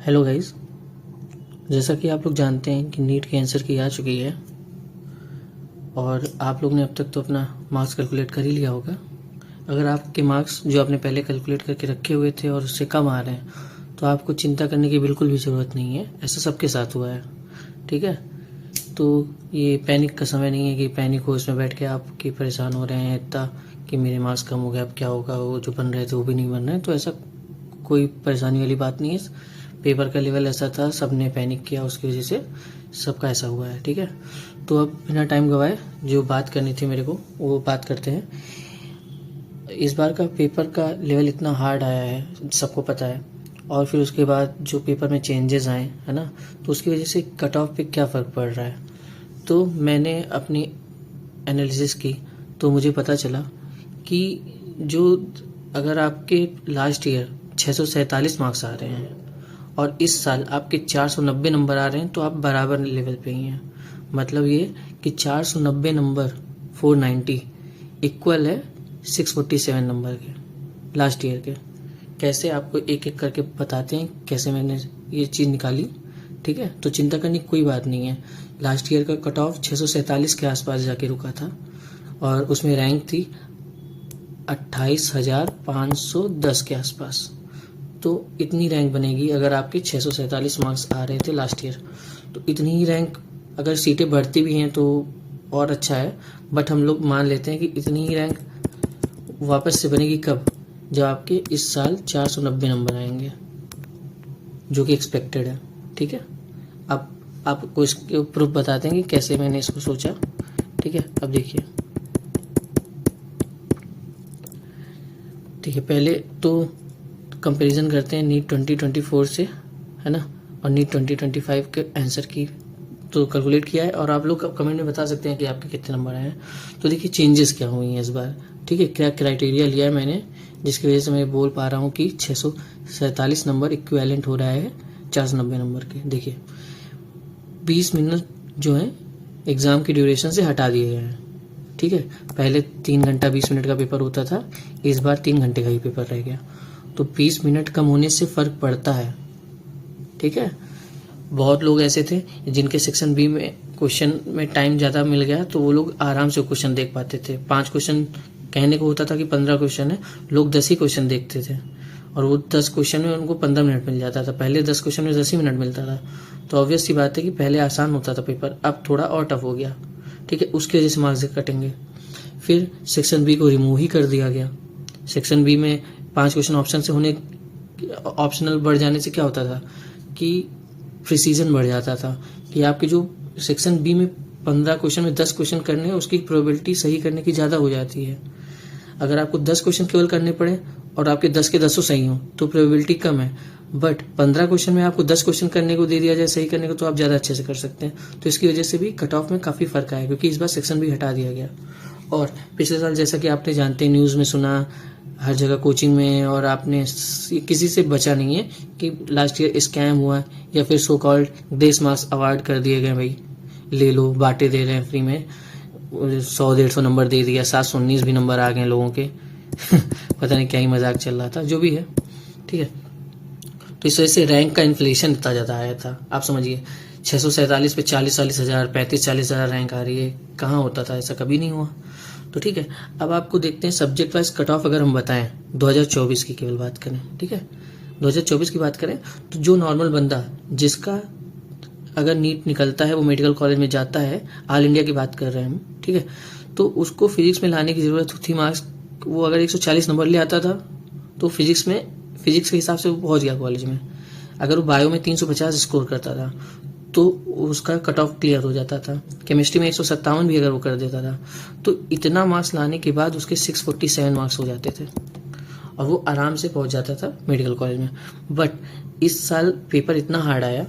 Hello guys, जैसा कि आप लोग जानते हैं कि नीट के आंसर की आ चुकी है और आप लोग ने अब तक तो अपना मार्क्स कैलकुलेट कर ही लिया होगा। अगर आपके मार्क्स जो आपने पहले कैलकुलेट करके रखे हुए थे और उससे कम आ रहे हैं तो आपको चिंता करने की बिल्कुल भी ज़रूरत नहीं है। ऐसा सबके साथ हुआ है, ठीक है। तो ये पैनिक का समय नहीं है कि पैनिक हो इसमें बैठ के आपकी परेशान हो रहे हैं इतना कि मेरे मार्क्स कम हो गए, अब क्या होगा, वो जो बन रहे थे वो भी नहीं बन रहे हैं। तो ऐसा कोई परेशानी वाली बात नहीं है। पेपर का लेवल ऐसा था, सबने पैनिक किया, उसकी वजह से सबका ऐसा हुआ है, ठीक है। तो अब बिना टाइम गवाए जो बात करनी थी मेरे को वो बात करते हैं। इस बार का पेपर का लेवल इतना हार्ड आया है, सबको पता है। और फिर उसके बाद जो पेपर में चेंजेस आए है ना, तो उसकी वजह से कट ऑफ पे क्या फ़र्क पड़ रहा है। तो मैंने अपनी एनालिसिस की तो मुझे पता चला कि जो अगर आपके लास्ट ईयर 647 मार्क्स आ रहे हैं और इस साल आपके 490 नंबर आ रहे हैं तो आप बराबर लेवल पे ही हैं। मतलब ये कि 490 नंबर 490 इक्वल है 647 नंबर के लास्ट ईयर के। कैसे आपको एक एक करके बताते हैं कैसे मैंने ये चीज़ निकाली, ठीक है। तो चिंता करने की कोई बात नहीं है। लास्ट ईयर का कट ऑफ 647 के आसपास जाके रुका था और उसमें रैंक थी 28,510 के आसपास। तो इतनी रैंक बनेगी अगर आपके 647 मार्क्स आ रहे थे लास्ट ईयर। तो इतनी ही रैंक अगर सीटें बढ़ती भी हैं तो और अच्छा है, बट हम लोग मान लेते हैं कि इतनी ही रैंक वापस से बनेगी कब, जब आपके इस साल 490 नंबर आएंगे जो कि एक्सपेक्टेड है, ठीक है। अब आपको इसके प्रूफ बताते हैं कि कैसे मैंने इसको सोचा, ठीक है। अब देखिए, ठीक है, पहले तो कंपैरिजन करते हैं नीट 2024 से, है ना, और नीट 2025 के आंसर की तो कैलकुलेट किया है और आप लोग कमेंट में बता सकते हैं कि आपके कितने नंबर आए हैं। तो देखिए चेंजेस क्या हुई हैं इस बार, ठीक है। क्या क्राइटेरिया लिया है मैंने जिसकी वजह से मैं बोल पा रहा हूँ कि 647 नंबर इक्विवेलेंट हो रहा है 490 नंबर के। देखिए 20 मिनट जो है एग्ज़ाम की ड्यूरेशन से हटा दिए गए हैं, ठीक है। पहले 3 घंटा 20 मिनट का पेपर होता था, इस बार 3 घंटे का ही पेपर रह गया। तो 20 मिनट कम होने से फ़र्क पड़ता है, ठीक है। बहुत लोग ऐसे थे जिनके सेक्शन बी में क्वेश्चन में टाइम ज़्यादा मिल गया तो वो लोग आराम से क्वेश्चन देख पाते थे। 5 क्वेश्चन कहने को होता था कि 15 क्वेश्चन है, लोग 10 ही क्वेश्चन देखते थे और वो 10 क्वेश्चन में उनको 15 मिनट मिल जाता था। पहले 10 क्वेश्चन में 10 ही मिनट मिलता था। तो ऑब्वियस सी बात है कि पहले आसान होता था पेपर, अब थोड़ा और टफ हो गया, ठीक है। उसकी वजह से मार्क्स कटेंगे। फिर सेक्शन बी को रिमूव ही कर दिया गया। सेक्शन बी में 5 क्वेश्चन ऑप्शन से होने, ऑप्शनल बढ़ जाने से क्या होता था कि प्रिसीजन बढ़ जाता था कि आपके जो सेक्शन बी में 15 क्वेश्चन में 10 क्वेश्चन करने हैं उसकी प्रोबेबिलिटी सही करने की ज़्यादा हो जाती है। अगर आपको 10 क्वेश्चन केवल करने पड़े और आपके 10 के 10 सही हों तो प्रोबेबिलिटी कम है, बट 15 क्वेश्चन में आपको 10 क्वेश्चन करने को दे दिया जाए सही करने को तो आप ज़्यादा अच्छे से कर सकते हैं। तो इसकी वजह से भी कट ऑफ में काफ़ी फ़र्क आया क्योंकि इस बार सेक्शन बी हटा दिया गया। और पिछले साल जैसा कि आपने जानते हैं, न्यूज़ में सुना, हर जगह कोचिंग में, और आपने किसी से बचा नहीं है कि लास्ट ईयर स्कैम हुआ या फिर सो कॉल्ड देश मार्क्स अवार्ड कर दिए गए। भाई ले लो, बांटे दे रहे हैं फ्री में, 100-150 नंबर दे दिया, 719 भी नंबर आ गए लोगों के पता नहीं क्या ही मजाक चल रहा था, जो भी है, ठीक है। तो इस वजह से रैंक का इन्फ्लेशन इतना ज़्यादा आया था। आप समझिए 647 पे 40-40 हज़ार, 35-40 हज़ार रैंक आ रही है, कहाँ होता था ऐसा, कभी नहीं हुआ। तो ठीक है, अब आपको देखते हैं सब्जेक्ट वाइज कट ऑफ। अगर हम बताएं 2024 की केवल बात करें, ठीक है, 2024 की बात करें तो जो नॉर्मल बंदा जिसका अगर नीट निकलता है वो मेडिकल कॉलेज में जाता है, ऑल इंडिया की बात कर रहे हैं हम, ठीक है, तो उसको फिजिक्स में लाने की ज़रूरत थी मार्क्स। वो अगर 140 नंबर ले आता था तो फिजिक्स के हिसाब से वो पहुँच गया कॉलेज में। अगर वो बायो में 350 स्कोर करता था तो उसका कट ऑफ क्लियर हो जाता था। केमिस्ट्री में 157 भी अगर वो कर देता था तो इतना मार्क्स लाने के बाद उसके 647 मार्क्स हो जाते थे और वो आराम से पहुंच जाता था मेडिकल कॉलेज में। बट इस साल पेपर इतना हार्ड आया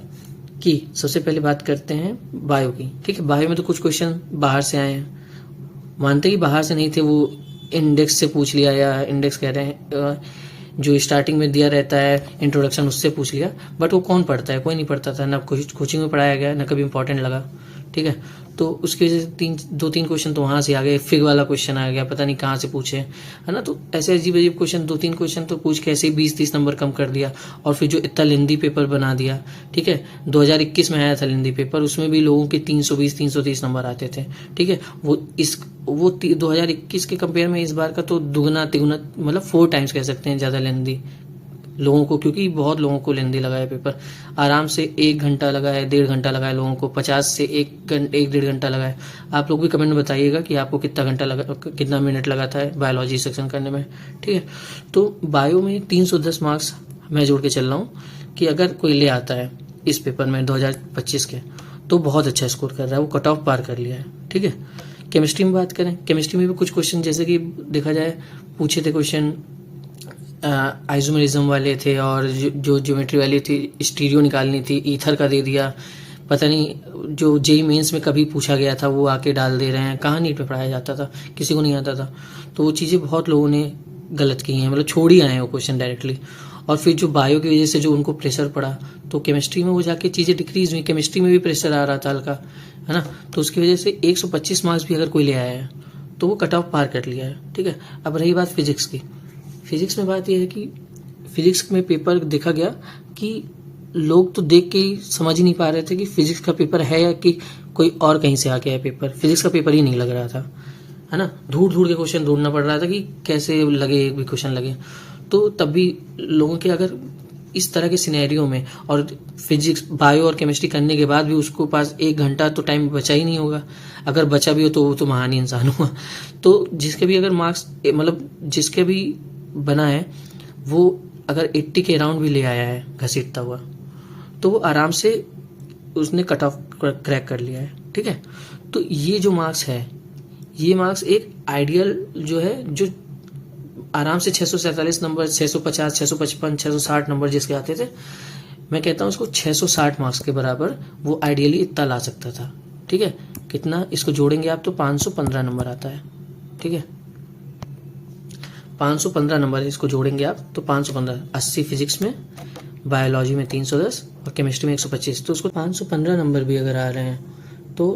कि सबसे पहले बात करते हैं बायो की, ठीक है। बायो में तो कुछ क्वेश्चन बाहर से आए हैं, मानते कि बाहर से नहीं थे, वो इंडेक्स से पूछ लिया, या इंडेक्स कह रहे हैं जो स्टार्टिंग में दिया रहता है इंट्रोडक्शन, उससे पूछ लिया। बट वो कौन पढ़ता है, कोई नहीं पढ़ता था, ना कोचिंग में पढ़ाया गया, ना कभी इंपॉर्टेंट लगा, ठीक है। तो उसकी वजह से 2-3 क्वेश्चन तो वहाँ से आ गए, फिग वाला क्वेश्चन आ गया, पता नहीं कहाँ से पूछे, है ना। तो ऐसे अजीब अजीब क्वेश्चन 2-3 क्वेश्चन तो पूछ के ऐसे ही 20-30 नंबर कम कर दिया, और फिर जो इतना लेंदी पेपर बना दिया, ठीक है। 2021 में आया था लेंदी पेपर, उसमें भी लोगों के 320-330 नंबर आते थे, ठीक है। वो 2021 के कंपेयर में इस बार का तो दुगना तिगुना, मतलब 4 टाइम्स कह सकते हैं ज़्यादा लेंदी लोगों को, क्योंकि बहुत लोगों को लेंदी लगा है पेपर। आराम से 1 घंटा लगा है, 1.5 घंटा लगा है लोगों को, 50 से 1-1.5 घंटा लगा है। आप लोग भी कमेंट में बताइएगा कि आपको कितना घंटा लगा, कितना मिनट लगा था बायोलॉजी सेक्शन करने में, ठीक है। तो बायो में 310 मार्क्स मैं जोड़ के चल रहा हूँ कि अगर कोई ले आता है इस पेपर में 2025 के, तो बहुत अच्छा स्कोर कर रहा है, वो कट ऑफ पार कर लिया है, ठीक है। केमिस्ट्री में बात करें, केमिस्ट्री में भी कुछ क्वेश्चन जैसे कि देखा जाए पूछे थे क्वेश्चन, आइसोमेरिज्म वाले थे, और जो ज्योमेट्री वाली थी स्टीरियो निकालनी थी, ईथर का दे दिया, पता नहीं जो जेई मेंस में कभी पूछा गया था वो आके डाल दे रहे हैं, कहाँ नीट में पढ़ाया जाता था, किसी को नहीं आता था। तो वो चीज़ें बहुत लोगों ने गलत की हैं, मतलब छोड़ ही आए हैं वो क्वेश्चन डायरेक्टली। और फिर जो बायो की वजह से जो उनको प्रेशर पड़ा, तो केमिस्ट्री में वो जाके चीज़ें डिक्रीज हुई, केमिस्ट्री में भी प्रेशर आ रहा था हल्का, है ना। तो उसकी वजह से 125 मार्क्स भी अगर कोई ले आया है तो वो कट ऑफ पार कर लिया है, ठीक है। अब रही बात फिजिक्स की, फिजिक्स में बात यह है कि फिजिक्स में पेपर देखा गया कि लोग तो देख के ही समझ ही नहीं पा रहे थे कि फिजिक्स का पेपर है या कि कोई और कहीं से आके है पेपर, फिजिक्स का पेपर ही नहीं लग रहा था, है ना। ढूंढ ढूंढ के क्वेश्चन ढूंढना पड़ रहा था कि कैसे लगे, एक भी क्वेश्चन लगे। तो तब भी लोगों के अगर इस तरह के सिनेरियो में, और फिजिक्स बायो और केमिस्ट्री करने के बाद भी उसको पास 1 घंटा तो टाइम बचा ही नहीं होगा, अगर बचा भी हो तो वो तो महान ही इंसान हुआ। तो जिसके भी अगर मार्क्स, मतलब जिसके भी बना है, वो अगर 80 के अराउंड भी ले आया है घसीटता हुआ, तो वो आराम से उसने कट ऑफ क्रैक कर लिया है, ठीक है। तो ये जो मार्क्स है, ये मार्क्स एक आइडियल जो है, जो आराम से 647 नंबर, 650, 655, 660 नंबर जिसके आते थे, मैं कहता हूँ उसको 660 मार्क्स के बराबर वो आइडियली इतना ला सकता था, ठीक है। कितना इसको जोड़ेंगे आप तो 515 नंबर आता है, ठीक है। 515 नंबर इसको जोड़ेंगे आप तो 515, 80 फिजिक्स में, बायोलॉजी में 310 और केमिस्ट्री में 125, तो उसको 515 नंबर भी अगर आ रहे हैं तो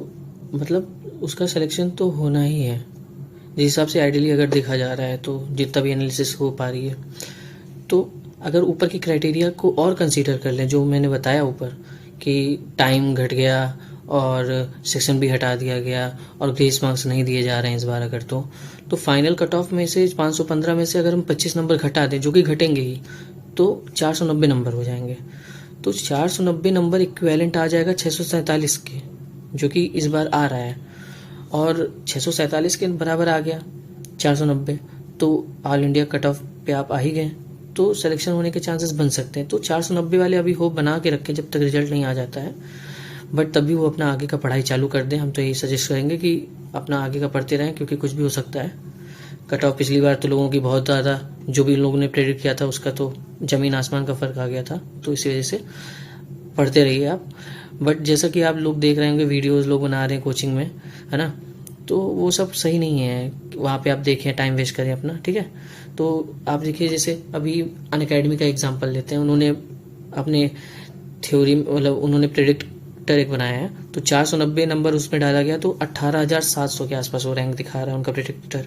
मतलब उसका सिलेक्शन तो होना ही है, जिस हिसाब से आइडियली अगर देखा जा रहा है, तो जितना भी एनालिसिस हो पा रही है। तो अगर ऊपर की क्राइटेरिया को और कंसीडर कर लें, जो मैंने बताया ऊपर कि टाइम घट गया और सेक्शन भी हटा दिया गया और ग्रेस मार्क्स नहीं दिए जा रहे हैं इस बार, अगर तो फाइनल कट ऑफ में से 515 में से अगर हम 25 नंबर घटा दें, जो कि घटेंगे ही, तो 490 नंबर हो जाएंगे। तो 490 नंबर इक्विवेलेंट आ जाएगा 647 के, जो कि इस बार आ रहा है, और 647 के बराबर आ गया 490, तो ऑल इंडिया कट ऑफ पे आप आ ही गए, तो सिलेक्शन होने के चांसेस बन सकते हैं। तो 490 वाले अभी होप बना के रखें जब तक रिजल्ट नहीं आ जाता है, बट तभी वो अपना आगे का पढ़ाई चालू कर दें। हम तो यही सजेस्ट करेंगे कि अपना आगे का पढ़ते रहें, क्योंकि कुछ भी हो सकता है। कट ऑफ पिछली बार तो लोगों की बहुत ज़्यादा, जो भी लोगों ने प्रेडिक्ट किया था उसका तो ज़मीन आसमान का फ़र्क आ गया था, तो इसी वजह से पढ़ते रहिए आप। बट जैसा कि आप लोग देख रहे होंगे वीडियोज़ लोग बना रहे हैं कोचिंग में, है ना, तो वो सब सही नहीं है। वहाँ पे आप देखें, टाइम वेस्ट करें अपना, ठीक है। तो आप देखिए, जैसे अभी अनअकैडमी का एग्जांपल लेते हैं, उन्होंने अपने थ्योरी, मतलब उन्होंने प्रेडिक्टर एक बनाया है, तो 490 नंबर उसमें डाला गया, तो 18,700 के आसपास वो रैंक दिखा रहा है उनका प्रेडिक्टर,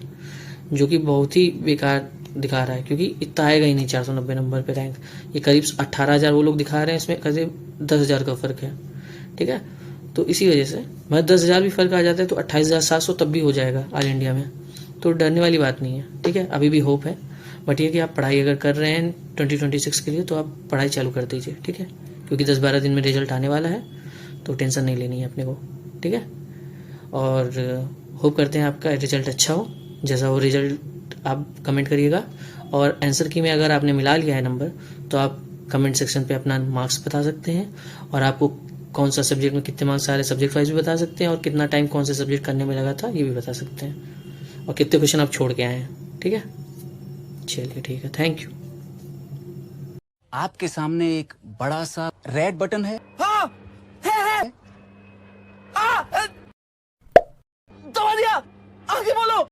जो कि बहुत ही बेकार दिखा रहा है, क्योंकि इतना आएगा ही नहीं 490 नंबर पे रैंक। ये करीब 18,000 वो लोग दिखा रहे हैं, इसमें करीब 10,000 का फ़र्क है, ठीक है। तो इसी वजह से मतलब 10,000 भी फ़र्क आ जाता है तो 28,700 तब भी हो जाएगा ऑल इंडिया में, तो डरने वाली बात नहीं है, ठीक है। अभी भी होप है, बट ये कि आप पढ़ाई अगर कर रहे हैं 2026 के लिए, तो आप पढ़ाई चालू कर दीजिए, ठीक है, क्योंकि 10-12 दिन में रिजल्ट आने वाला है, तो टेंशन नहीं लेनी है अपने को, ठीक है। और होप करते हैं आपका रिजल्ट अच्छा हो, जैसा हो रिजल्ट आप कमेंट करिएगा। और आंसर की में अगर आपने मिला लिया है नंबर, तो आप कमेंट सेक्शन पे अपना मार्क्स बता सकते हैं, और आपको कौन सा सब्जेक्ट में कितने मार्क्स आ रहे हैं सब्जेक्ट वाइज भी बता सकते हैं, और कितना टाइम कौन से सब्जेक्ट करने में लगा था ये भी बता सकते हैं, और कितने क्वेश्चन आप छोड़ के आए हैं, ठीक है। चलिए ठीक है, थैंक यू। आपके सामने एक बड़ा सा रेड बटन है,